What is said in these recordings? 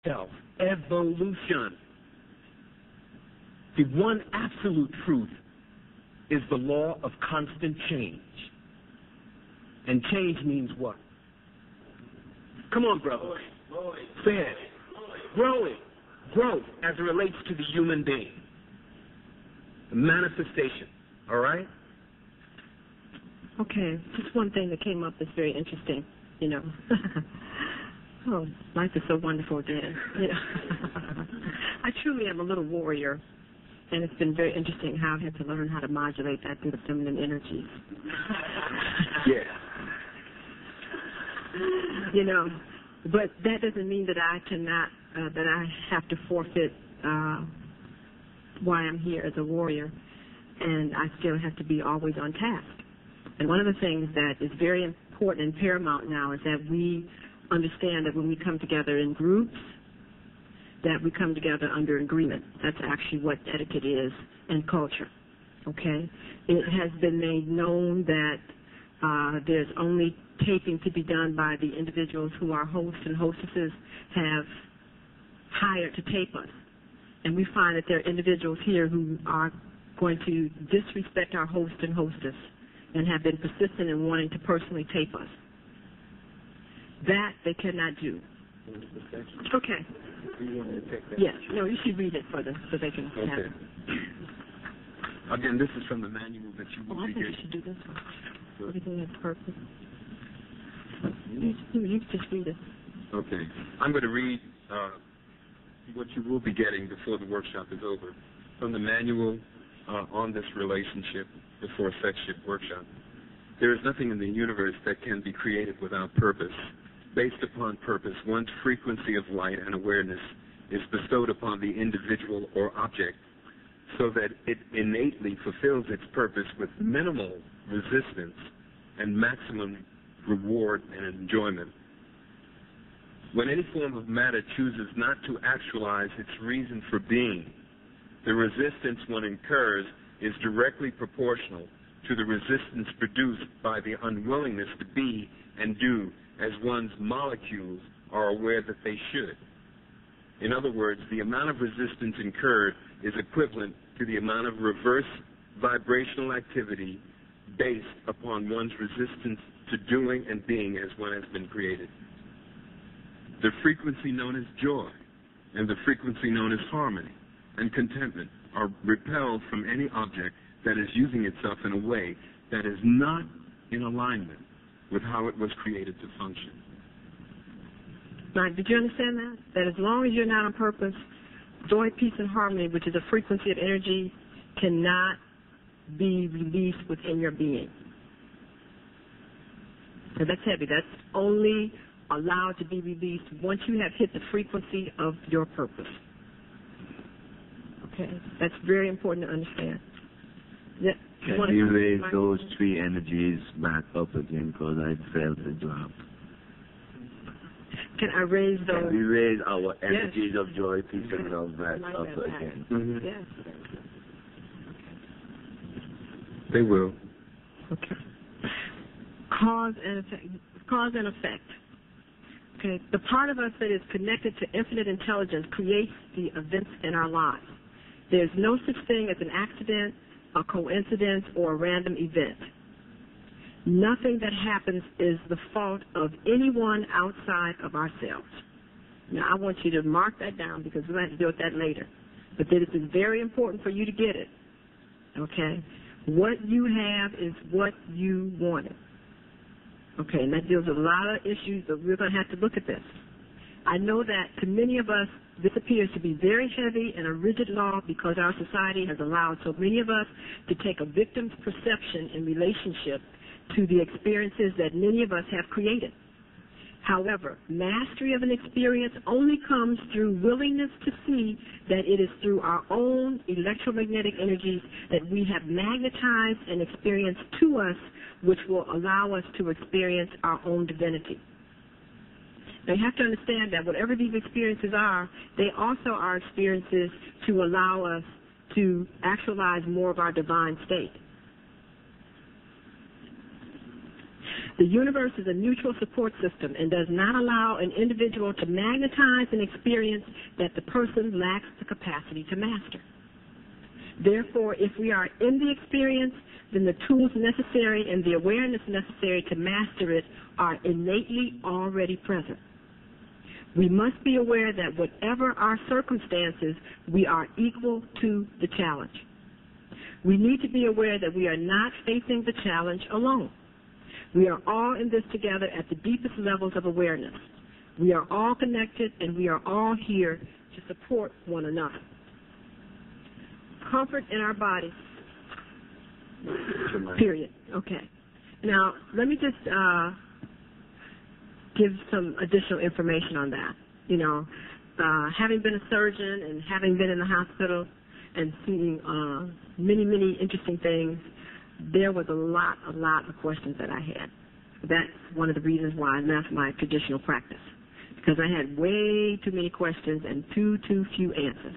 Evolution. The one absolute truth is the law of constant change. And change means what? Come on, brother. Say it. Growing. Growth as it relates to the human being. The manifestation. All right? Okay, just one thing that came up that's very interesting, you know. Oh, life is so wonderful, Dan. You know. I truly am a little warrior, and it's been very interesting how I've had to learn how to modulate that through the feminine energies. Yeah. You know, but that doesn't mean that I cannot, that I have to forfeit why I'm here as a warrior, and I still have to be always on task. And one of the things that is very important and paramount now is that we understand that when we come together in groups, that we come together under agreement. That's actually what etiquette is and culture, okay? It has been made known that there's only taping to be done by the individuals who our hosts and hostesses have hired to tape us. And we find that there are individuals here who are going to disrespect our host and hostess and have been persistent in wanting to personally tape us. That they cannot do. Okay. Yes. No, you should read it for them so they can have it. Again, this is from the manual that you will be getting. I think you should do this one. Everything has purpose. You just read it. Okay. I'm going to read what you will be getting before the workshop is over. From the manual on this relationship before Sexship workshop. There is nothing in the universe that can be created without purpose. Based upon purpose, one's frequency of light and awareness is bestowed upon the individual or object so that it innately fulfills its purpose with minimal resistance and maximum reward and enjoyment. When any form of matter chooses not to actualize its reason for being, the resistance one incurs is directly proportional to the resistance produced by the unwillingness to be and do as one's molecules are aware that they should. In other words, the amount of resistance incurred is equivalent to the amount of reverse vibrational activity based upon one's resistance to doing and being as one has been created. The frequency known as joy and the frequency known as harmony and contentment are repelled from any object that is using itself in a way that is not in alignment with how it was created to function. Now, did you understand that? That as long as you're not on purpose, joy, peace, and harmony, which is a frequency of energy, cannot be released within your being. So that's heavy. That's only allowed to be released once you have hit the frequency of your purpose. Okay, that's very important to understand. Yeah. Can you raise those three energies back up again, because I failed the job? Can I raise those? Can we raise our energies of joy, peace, and love back up again? Mm-hmm. Yes. They will. Okay. Cause and effect. Cause and effect. Okay. The part of us that is connected to infinite intelligence creates the events in our lives. There's no such thing as an accident, a coincidence, or a random event. Nothing that happens is the fault of anyone outside of ourselves. Now, I want you to mark that down because we're going to have to deal with that later. But this is very important for you to get it. Okay? What you have is what you wanted. Okay, and that deals with a lot of issues, but we're going to have to look at this. I know that to many of us, this appears to be very heavy and a rigid law because our society has allowed so many of us to take a victim's perception in relationship to the experiences that many of us have created. However, mastery of an experience only comes through willingness to see that it is through our own electromagnetic energies that we have magnetized an experience to us, which will allow us to experience our own divinity. Now, you have to understand that whatever these experiences are, they also are experiences to allow us to actualize more of our divine state. The universe is a mutual support system and does not allow an individual to magnetize an experience that the person lacks the capacity to master. Therefore, if we are in the experience, then the tools necessary and the awareness necessary to master it are innately already present. We must be aware that whatever our circumstances, we are equal to the challenge. We need to be aware that we are not facing the challenge alone. We are all in this together at the deepest levels of awareness. We are all connected, and we are all here to support one another. Comfort in our bodies. Period. Okay. Now, let me just give some additional information on that. You know, having been a surgeon and having been in the hospital and seeing many, many interesting things, there was a lot of questions that I had. That's one of the reasons why I left my traditional practice, because I had way too many questions and too few answers.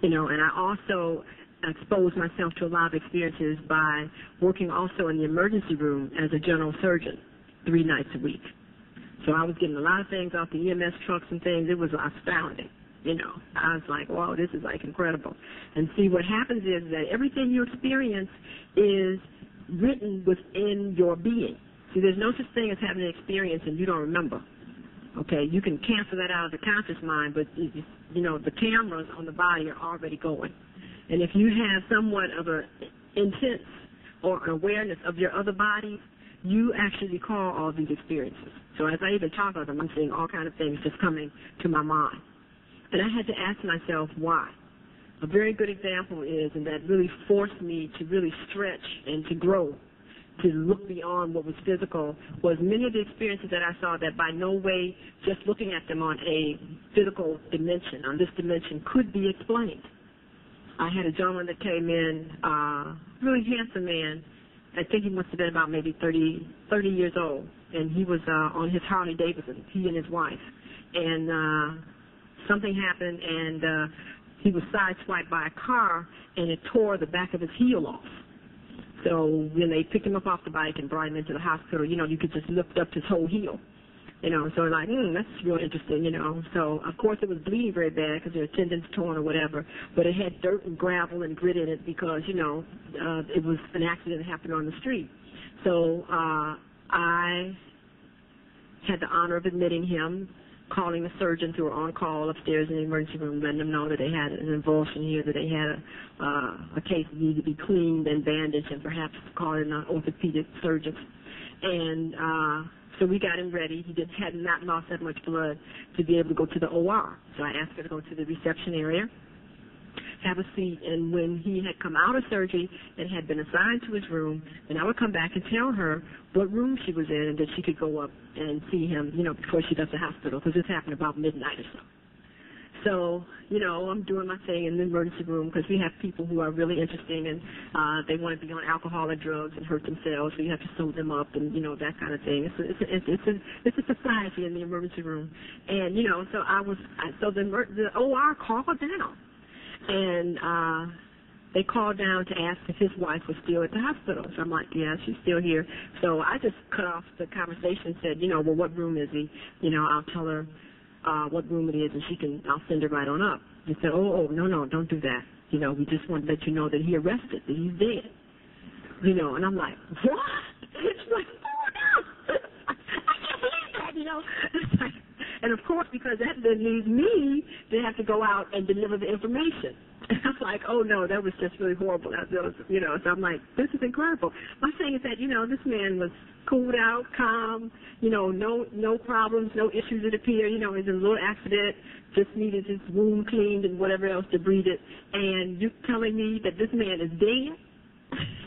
You know, and I also exposed myself to a lot of experiences by working also in the emergency room as a general surgeon 3 nights a week. So I was getting a lot of things off the EMS trucks and things. It was astounding. You know, I was like, wow, this is like incredible. And see, what happens is that everything you experience is written within your being. See, there's no such thing as having an experience and you don't remember. Okay, you can cancel that out of the conscious mind, but, you know, the cameras on the body are already going. And if you have somewhat of an intense or an awareness of your other bodies, you actually recall all these experiences. So as I even talk about them, I'm seeing all kinds of things just coming to my mind. And I had to ask myself why. A very good example is, and that really forced me to really stretch and to grow, to look beyond what was physical, was many of the experiences that I saw that by no way just looking at them on a physical dimension, on this dimension, could be explained. I had a gentleman that came in, really handsome man. I think he must have been about maybe 30 years old, and he was on his Harley Davidson, he and his wife. And something happened, and he was sideswiped by a car, and it tore the back of his heel off. So when they picked him up off the bike and brought him into the hospital, you know, you could just lift up his whole heel. You know, so like, that's real interesting, you know. So, of course, it was bleeding very bad because their tendons torn or whatever, but it had dirt and gravel and grit in it because, you know, it was an accident that happened on the street. So I had the honor of admitting him, calling the surgeons who were on call upstairs in the emergency room, letting them know that they had an avulsion here, that they had a case that needed to be cleaned and bandaged, and perhaps calling an orthopedic surgeon. And so we got him ready. He had not lost that much blood to be able to go to the OR. So I asked her to go to the reception area, have a seat, and when he had come out of surgery and had been assigned to his room, then I would come back and tell her what room she was in and that she could go up and see him, you know, before she left the hospital, because this happened about midnight or so. So, you know, I'm doing my thing in the emergency room because we have people who are really interesting and they want to be on alcohol or drugs and hurt themselves, so you have to sew them up and, you know, that kind of thing. It's a society in the emergency room. And, you know, so the OR called down. And they called down to ask if his wife was still at the hospital. So I'm like, yeah, she's still here. So I just cut off the conversation and said, you know, well, what room is he? You know, I'll tell her what room it is, and I'll send her right on up. He said, no, don't do that. You know, we just want to let you know that he arrested, that he's dead. You know, and I'm like, what? It's like, oh, no. I can't believe that, you know. It's like, and of course, because that then leaves me to have to go out and deliver the information. And I'm like, oh no, that was just really horrible. You know, so I'm like, this is incredible. My thing is that, you know, this man was cooled out, calm, you know, no problems, no issues it appear. You know, it was a little accident, just needed his wound cleaned and whatever else to breathe it. And you're telling me that this man is dead?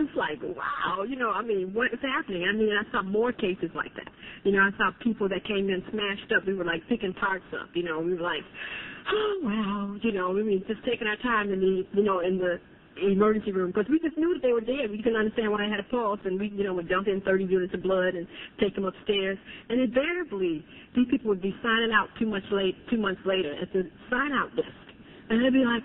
It's like, wow, you know, I mean, what is happening? I mean, I saw more cases like that. You know, I saw people that came in smashed up. We were like picking parts up, you know. We were like, oh, wow, you know, I mean, just taking our time in the, you know, in the emergency room because we just knew that they were dead. We couldn't understand why they had a pulse, and we, you know, would dump in 30 units of blood and take them upstairs. And invariably, these people would be signing out 2 months later at the sign-out desk. And they'd be like,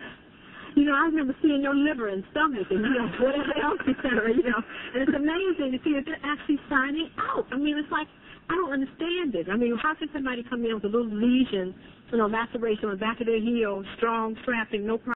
You know, I remember seeing your liver and stomach and, you know, whatever else, et cetera, you know. And it's amazing to see that they're actually signing out. I mean, it's like, I don't understand it. I mean, how can somebody come in with a little lesion, you know, laceration on the back of their heel, strong, strapping, no problem?